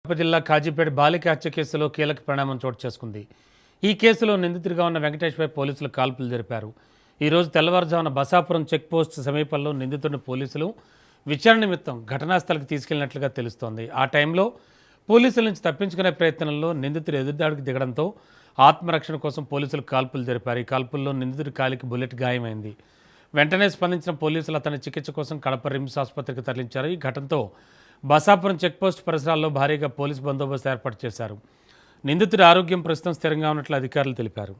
కడప జిల్లా కాజీపేట బాలిక హత్య కేసులో కీలక పరిణామం చోటు చేసుకుంది. ఈ కేసులో నిందితుడిగా ఉన్న వెంకటేష్పై పోలీసులు కాల్పులు జరిపారు. ఈరోజు తెల్లవారుజామున బసాపురం చెక్పోస్ట్ సమీపంలో నిందితుడిని పోలీసులు విచారణ నిమిత్తం ఘటనా స్థలికి తీసుకెళ్లినట్లుగా తెలుస్తోంది. ఆ టైంలో పోలీసుల నుంచి తప్పించుకునే ప్రయత్నంలో నిందితుడు ఎదురుదాడికి దిగడంతో ఆత్మరక్షణ కోసం పోలీసులు కాల్పులు జరిపారు. ఈ కాల్పుల్లో నిందితుడి కాలికి బుల్లెట్ గాయమైంది. వెంటనే స్పందించిన పోలీసులు అతని చికిత్స కోసం కడప రిమ్స్ ఆసుపత్రికి తరలించారు. ఈ ఘటనతో బసాపురం చెక్పోస్ట్ పరిసరాల్లో భారీగా పోలీసు బందోబస్తు ఏర్పాటు చేశారు. నిందితుడి ఆరోగ్యం ప్రస్తుతం స్థిరంగా ఉన్నట్లు అధికారులు తెలిపారు.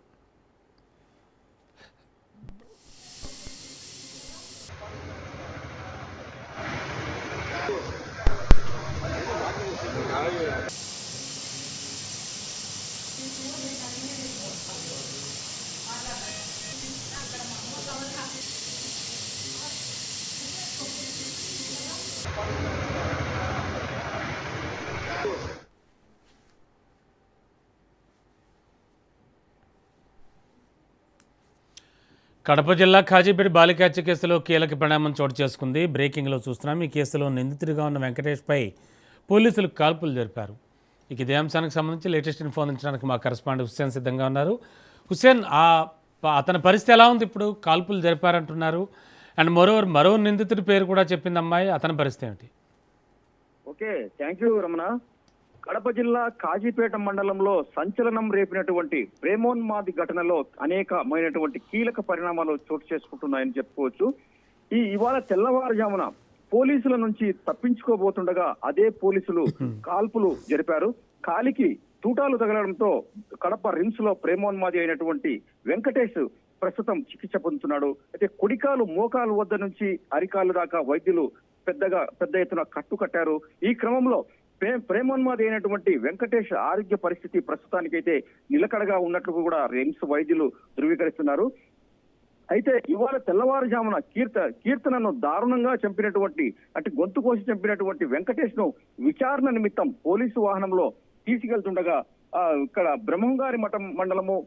కడప జిల్లా కాజీపేట బాలిక హత్య కేసులో కీలక పరిణామం చోటు చేసుకుంది. బ్రేకింగ్లో చూస్తున్నాం. ఈ కేసులో నిందితుడిగా ఉన్న వెంకటేష్పై పోలీసులు కాల్పులు జరిపారు. ఇక ఇదే అంశానికి సంబంధించి లేటెస్ట్ ఇన్ఫో అందించడానికి మా కరెస్పాండెంట్ హుస్సేన్ సిద్ధంగా ఉన్నారు. హుస్సేన్, అతని పరిస్థితి ఎలా ఉంది? ఇప్పుడు కాల్పులు జరిపారంటున్నారు. అండ్ మరో నిందితుడి పేరు కూడా చెప్పింది అమ్మాయి. అతని పరిస్థితి ఏమిటి? Okay, thank you Ramana. Kadapa జిల్లా కాజీపేట మండలంలో సంచలనం రేపినటువంటి ప్రేమోన్మాది ఘటనలో అనేకమైనటువంటి కీలక పరిణామాలు చోటు చేసుకుంటున్నాయని చెప్పుకోవచ్చు. ఇవాళ తెల్లవారుజామున పోలీసుల నుంచి తప్పించుకోబోతుండగా అదే పోలీసులు కాల్పులు జరిపారు. కాలికి తూటాలు తగలడంతో కడప రిమ్స్ లో ప్రేమోన్మాది అయినటువంటి వెంకటేష్ ప్రస్తుతం చికిత్స పొందుతున్నాడు. అయితే కుడికాలు మోకాలు వద్ద నుంచి అరికాలు దాకా వైద్యులు పెద్ద ఎత్తున కట్టారు. ఈ క్రమంలో ప్రేమోన్మాది అయినటువంటి వెంకటేష్ ఆరోగ్య పరిస్థితి ప్రస్తుతానికైతే నిలకడగా ఉన్నట్లు కూడా రిమ్స్ వైద్యులు ధృవీకరిస్తున్నారు. అయితే ఇవాళ తెల్లవారుజామున కీర్తనను దారుణంగా చంపినటువంటి గొంతు కోసి చంపినటువంటి వెంకటేష్ ను విచారణ నిమిత్తం పోలీసు వాహనంలో తీసుకెళ్తుండగా ఇక్కడ బ్రహ్మంగారి మఠం మండలము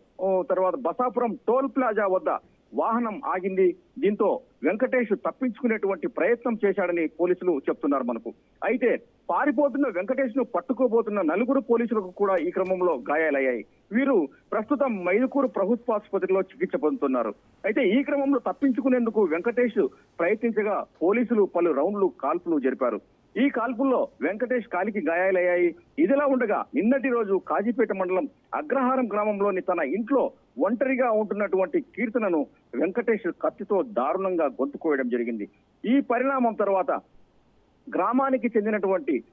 తర్వాత బసాపురం టోల్ ప్లాజా వద్ద వాహనం ఆగింది. దీంతో వెంకటేష్ తప్పించుకునేటువంటి ప్రయత్నం చేశాడని పోలీసులు చెప్తున్నారు మనకు. అయితే పారిపోతున్న వెంకటేష్ ను పట్టుకోబోతున్న నలుగురు పోలీసులకు కూడా ఈ క్రమంలో గాయాలయ్యాయి. వీరు ప్రస్తుతం మైదుకూరు ప్రభుత్వాసుపత్రిలో చికిత్స పొందుతున్నారు. అయితే ఈ క్రమంలో తప్పించుకునేందుకు వెంకటేష్ ప్రయత్నించగా పోలీసులు పలు రౌండ్లు కాల్పులు జరిపారు. ఈ కాల్పుల్లో వెంకటేష్ కాలికి గాయాలయ్యాయి. ఇదిలా ఉండగా నిన్నటి రోజు కాజీపేట మండలం అగ్రహారం గ్రామంలోని తన ఇంట్లో ఒంటరిగా ఉంటున్నటువంటి కీర్తనను వెంకటేష్ కత్తితో దారుణంగా గొంతు కోయడం జరిగింది. ఈ పరిణామం తర్వాత గ్రామానికి చెందినటువంటి